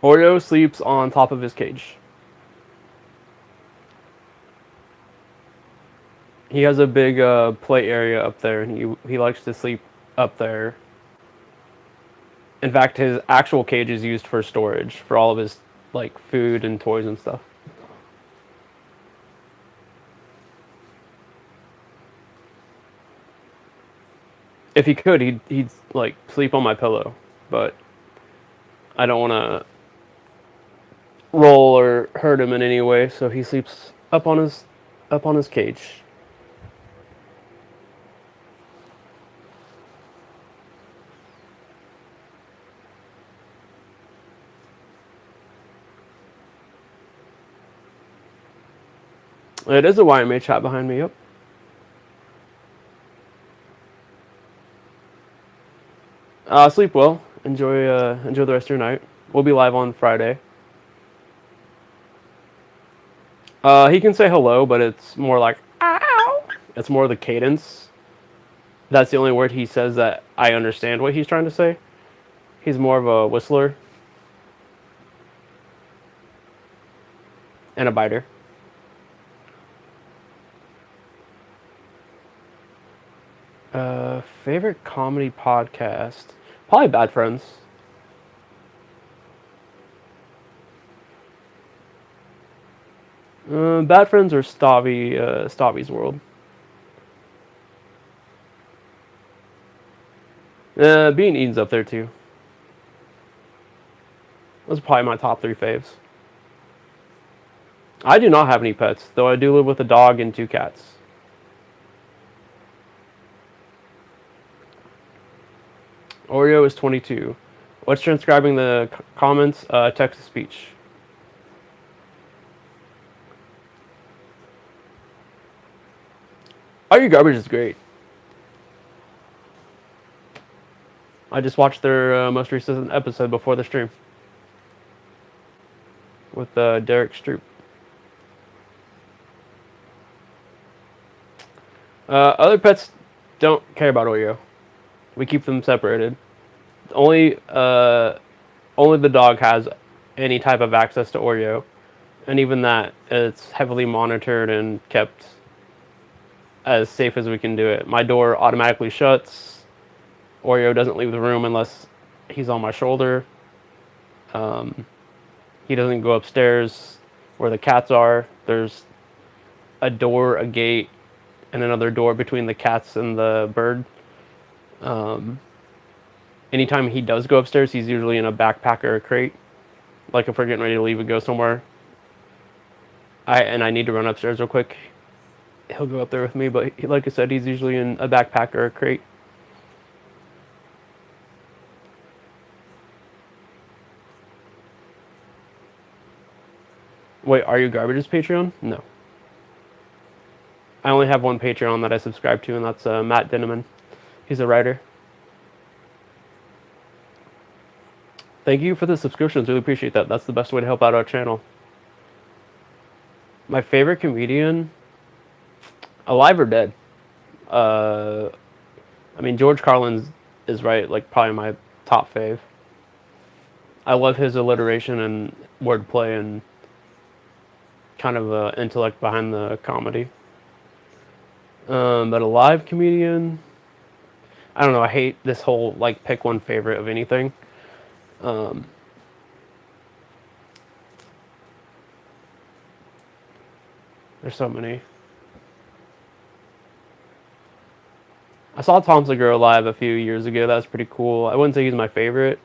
Oreo sleeps on top of his cage. He has a big play area up there, and he likes to sleep up there. In fact, his actual cage is used for storage for all of his like food and toys and stuff. If he could, he'd like sleep on my pillow, but I don't want to roll or hurt him in any way, so he sleeps up on his cage. It is a YMA chat behind me. Yep. Sleep well. Enjoy the rest of your night. We'll be live on Friday. He can say hello, but it's more like ow. It's more the cadence. That's the only word he says that I understand what he's trying to say. He's more of a whistler and a biter. Favorite comedy podcast? Probably Bad Friends. Bad Friends or Stabby's World. Being Eden's up there too. Those are probably my top 3 faves. I do not have any pets, though I do live with a dog and 2 cats. Oreo is 22. What's transcribing the comments? Text to speech. Are You Garbage is great. I just watched their most recent episode before the stream with Derek Stroop. Other pets don't care about Oreo. We keep them separated. Only the dog has any type of access to Oreo, and even that, it's heavily monitored and kept as safe as we can do it. My door automatically shuts. Oreo doesn't leave the room unless he's on my shoulder. He doesn't go upstairs where the cats are. There's a door, a gate, and another door between the cats and the bird. Anytime he does go upstairs, he's usually in a backpack or a crate. Like if we're getting ready to leave and go somewhere, I need to run upstairs real quick, he'll go up there with me. But like I said, he's usually in a backpack or a crate. Wait, Are You Garbage's Patreon? No. I only have one Patreon that I subscribe to, and that's Matt Dinneman. He's a writer. Thank you for the subscriptions. Really appreciate that. That's the best way to help out our channel. My favorite comedian, alive or dead? Uh, I mean, George Carlin is right, like probably my top fave. I love his alliteration and wordplay and kind of intellect behind the comedy. But a live comedian, I don't know. I hate this whole like pick one favorite of anything. Um, there's so many. I saw Tom Segura live a few years ago. That was pretty cool. I wouldn't say he's my favorite.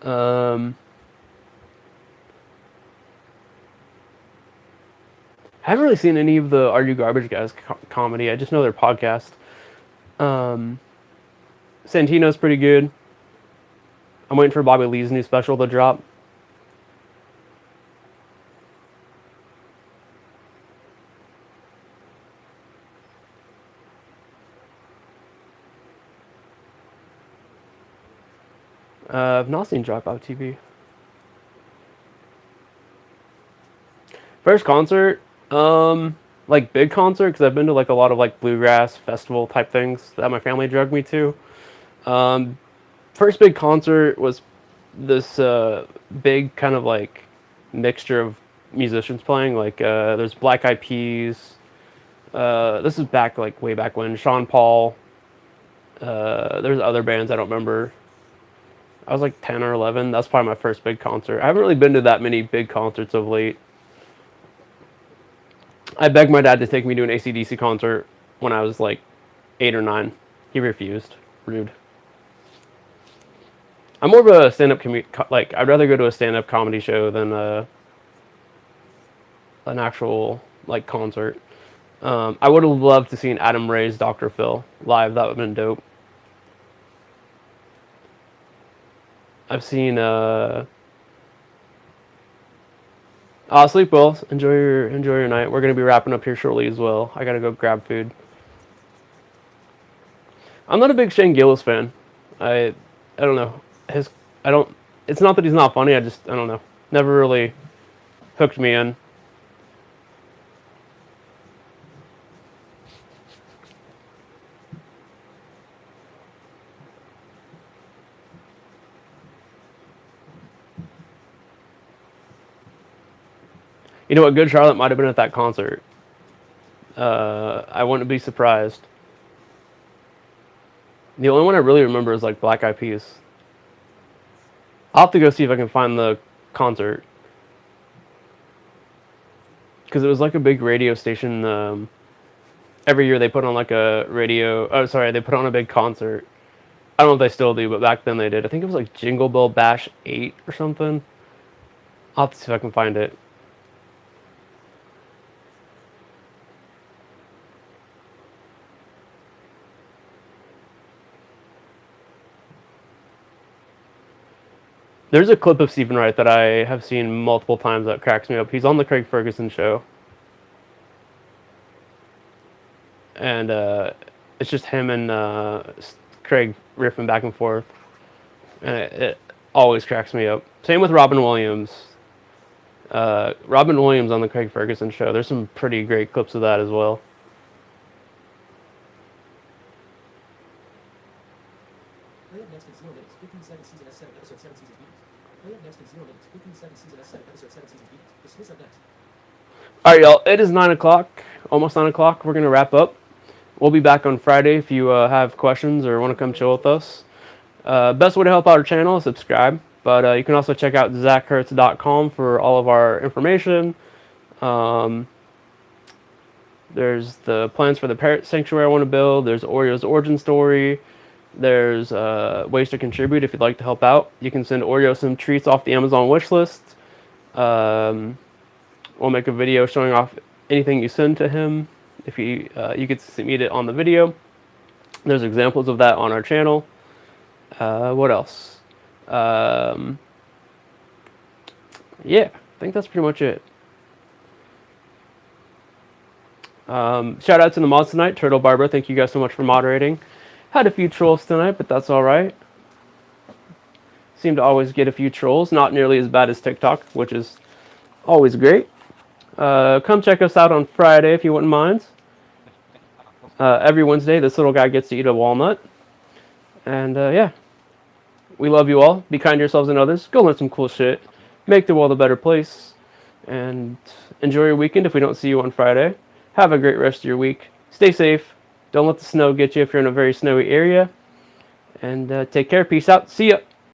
Um, I haven't really seen any of the Are You Garbage Guys comedy. I just know their podcast. Um, Santino's pretty good. I'm waiting for Bobby Lee's new special to drop. I've not seen Dropout TV. First concert, like big concert, because I've been to like a lot of like bluegrass festival type things that my family drugged me to. Um, First big concert was this big kind of like mixture of musicians playing. Like there's Black Eyed Peas. This is back like way back when Sean Paul. There's other bands I don't remember. I was like 10 or 11. That's probably my first big concert. I haven't really been to that many big concerts of late. I begged my dad to take me to an AC/DC concert when I was like 8 or 9. He refused. Rude. I'm more of a stand-up like I'd rather go to a stand-up comedy show than an actual like concert. I would have loved to seen Adam Ray's Dr. Phil live. That would have been dope. I've seen sleep well. Enjoy your night. We're gonna be wrapping up here shortly as well. I gotta go grab food. I'm not a big Shane Gillis fan. I don't know. I don't. It's not that he's not funny. I don't know. Never really hooked me in. You know what? Good Charlotte might have been at that concert. I wouldn't be surprised. The only one I really remember is like Black Eyed Peas. I'll have to go see if I can find the concert. Because it was like a big radio station. Every year they put on like a radio. Oh, sorry, they put on a big concert. I don't know if they still do, but back then they did. I think it was like Jingle Bell Bash 8 or something. I'll have to see if I can find it. There's a clip of Stephen Wright that I have seen multiple times that cracks me up. He's on the Craig Ferguson show. And it's just him and Craig riffing back and forth. And it always cracks me up. Same with Robin Williams. Robin Williams on the Craig Ferguson show. There's some pretty great clips of that as well. Play up next in 0 minutes, 15 seconds, season S7, episode 7, season B. Play up next in 0 minutes, 15 seconds, season S7, episode 7, season B. Dismiss up next. Alright, y'all. It is 9 o'clock. Almost 9 o'clock. We're going to wrap up. We'll be back on Friday if you have questions or want to come chill with us. Best way to help out our channel is subscribe. But you can also check out zachhertz.com for all of our information. There's the plans for the parrot sanctuary I want to build. There's Oreo's origin story. There's ways to contribute if you'd like to help out. You can send Oreo some treats off the Amazon wish list. We'll make a video showing off anything you send to him. If you could submit it on the video. There's examples of that on our channel. What else? Yeah, I think that's pretty much it. Shout out to the mods tonight. Turtle Barbara, thank you guys so much for moderating. Had a few trolls tonight, but that's alright. Seem to always get a few trolls. Not nearly as bad as TikTok, which is always great. Come check us out on Friday if you wouldn't mind. Every Wednesday, this little guy gets to eat a walnut. And yeah, we love you all. Be kind to yourselves and others. Go learn some cool shit. Make the world a better place. And enjoy your weekend if we don't see you on Friday. Have a great rest of your week. Stay safe. Don't let the snow get you if you're in a very snowy area. And take care. Peace out. See ya.